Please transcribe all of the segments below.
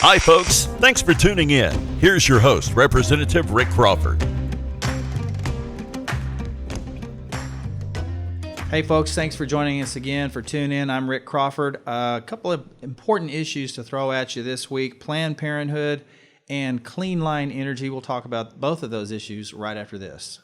Hi, folks. Thanks for tuning in. Here's your host, Representative Rick Crawford. Hey, folks. Thanks for joining us again for Tune In. I'm Rick Crawford. A couple of important issues to throw at you this week: Planned Parenthood and Clean Line Energy. We'll talk about both of those issues right after this.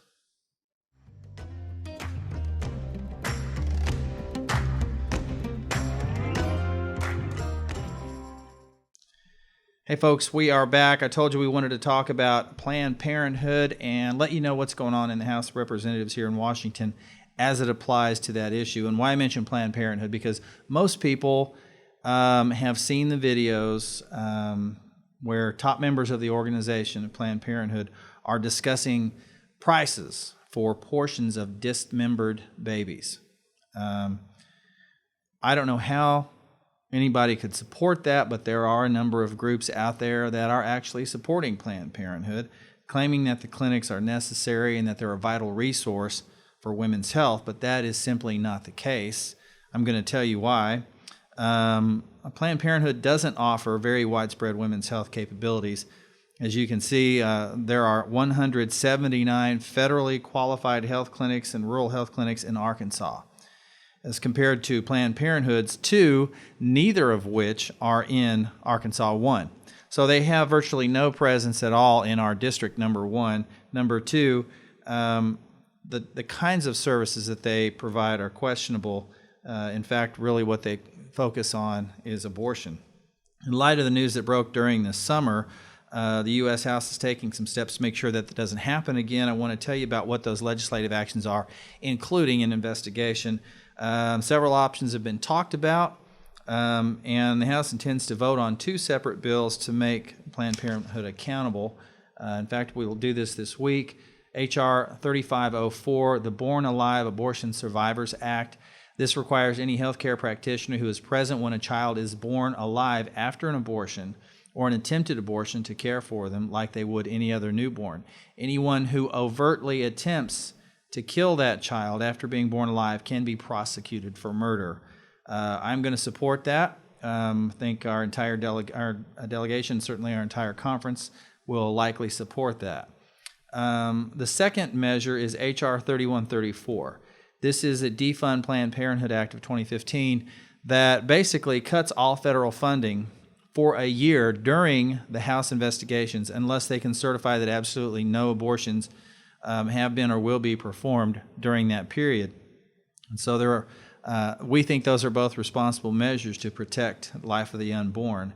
Hey folks, we are back. I told you we wanted to talk about Planned Parenthood and let you know what's going on in the House of Representatives here in Washington as it applies to that issue. And why I mention Planned Parenthood, because most people have seen the videos where top members of the organization, Planned Parenthood, are discussing prices for portions of dismembered babies. I don't know how anybody could support that, but there are a number of groups out there that are actually supporting Planned Parenthood, claiming that the clinics are necessary and that they're a vital resource for women's health, but that is simply not the case. I'm going to tell you why. Planned Parenthood doesn't offer very widespread women's health capabilities. As you can see, there are 179 federally qualified health clinics and rural health clinics in Arkansas, as compared to Planned Parenthood's 2, neither of which are in Arkansas 1. So they have virtually no presence at all in our district, number 1. Number 2, the kinds of services that they provide are questionable. In fact, really what they focus on is abortion. In light of the news that broke during the summer, the U.S. House is taking some steps to make sure that doesn't happen again. I want to tell you about what those legislative actions are, including an investigation. Several options have been talked about, and the House intends to vote on 2 separate bills to make Planned Parenthood accountable. In fact, we will do this week. H.R. 3504, the Born Alive Abortion Survivors Act. This requires any healthcare practitioner who is present when a child is born alive after an abortion or an attempted abortion to care for them like they would any other newborn. Anyone who overtly attempts to kill that child after being born alive can be prosecuted for murder. I'm going to support that. I think our entire delegation, certainly our entire conference, will likely support that. The second measure is H.R. 3134. This is a Defund Planned Parenthood Act of 2015 that basically cuts all federal funding for a year during the House investigations unless they can certify that absolutely no abortions have been or will be performed during that period. And so we think those are both responsible measures to protect life of the unborn.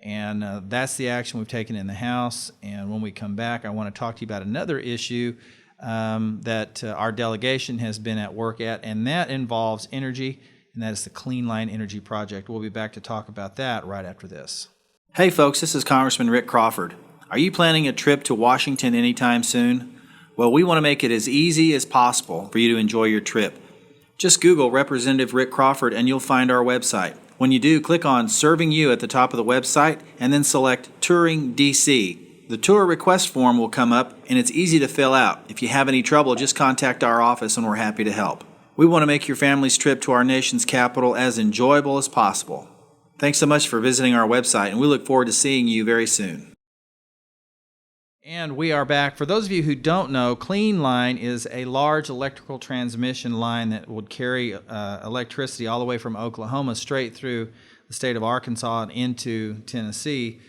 And that's the action we've taken in the House. And when we come back, I want to talk to you about another issue that our delegation has been at work at, and that involves energy, and that is the Clean Line Energy Project. We'll be back to talk about that right after this. Hey folks, this is Congressman Rick Crawford. Are you planning a trip to Washington anytime soon? Well, we want to make it as easy as possible for you to enjoy your trip. Just Google Representative Rick Crawford and you'll find our website. When you do, click on Serving You at the top of the website and then select Touring DC. The tour request form will come up and it's easy to fill out. If you have any trouble, just contact our office and we're happy to help. We want to make your family's trip to our nation's capital as enjoyable as possible. Thanks so much for visiting our website, and we look forward to seeing you very soon. And we are back. For those of you who don't know, Clean Line is a large electrical transmission line that would carry electricity all the way from Oklahoma straight through the state of Arkansas and into Tennessee.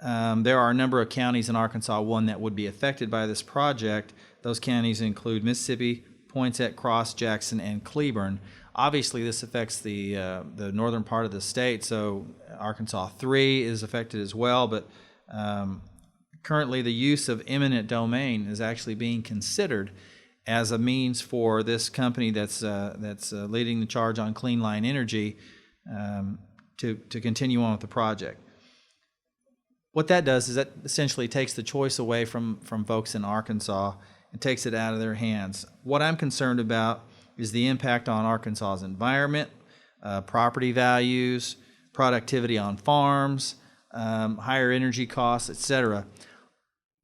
There are a number of counties in Arkansas, one that would be affected by this project. Those counties include Mississippi, Poinsett, Cross, Jackson, and Cleburne. Obviously, this affects the northern part of the state, so Arkansas 3 is affected as well, but currently the use of eminent domain is actually being considered as a means for this company that's leading the charge on Clean Line Energy to continue on with the project. What that does is that essentially takes the choice away from folks in Arkansas and takes it out of their hands. What I'm concerned about is the impact on Arkansas's environment, property values, productivity on farms, higher energy costs, etc.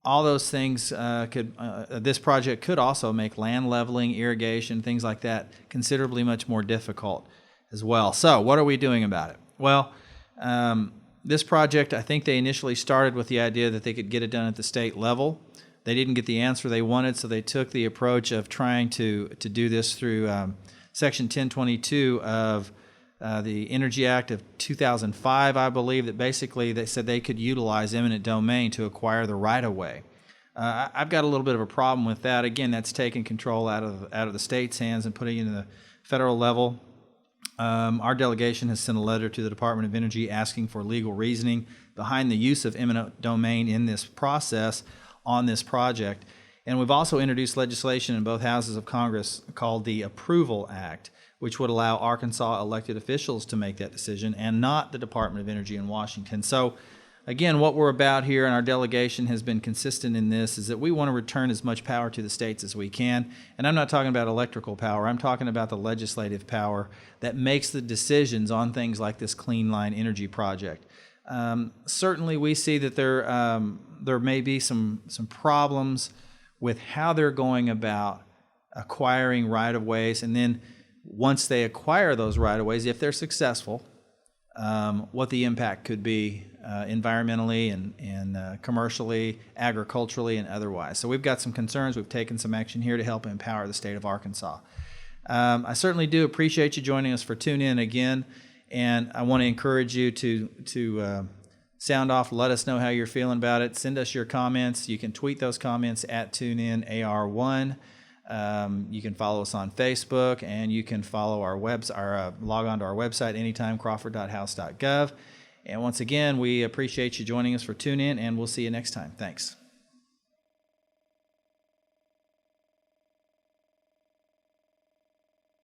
All those things this project could also make land leveling, irrigation, things like that considerably much more difficult as well. So what are we doing about it? Well, This project, I think they initially started with the idea that they could get it done at the state level. They didn't get the answer they wanted, so they took the approach of trying to do this through Section 1022 of the Energy Act of 2005, I believe, that basically they said they could utilize eminent domain to acquire the right-of-way. I've got a little bit of a problem with that. Again, that's taking control out of the state's hands and putting it in the federal level. Our delegation has sent a letter to the Department of Energy asking for legal reasoning behind the use of eminent domain in this process on this project. And we've also introduced legislation in both houses of Congress called the Approval Act, which would allow Arkansas elected officials to make that decision and not the Department of Energy in Washington. So again, what we're about here, and our delegation has been consistent in this, is that we want to return as much power to the states as we can. And I'm not talking about electrical power. I'm talking about the legislative power that makes the decisions on things like this Clean Line Energy project. Certainly, we see that there may be some problems with how they're going about acquiring right-of-ways, and then once they acquire those right-of-ways, if they're successful, what the impact could be environmentally and commercially, agriculturally, and otherwise. So we've got some concerns. We've taken some action here to help empower the state of Arkansas. I certainly do appreciate you joining us for Tune In again, and I want to encourage you to sound off. Let us know how you're feeling about it. Send us your comments. You can tweet those comments at TuneInAR1. You can follow us on Facebook, and you can follow our log on to our website anytime, crawford.house.gov. And once again, we appreciate you joining us for Tune In, and we'll see you next time. Thanks.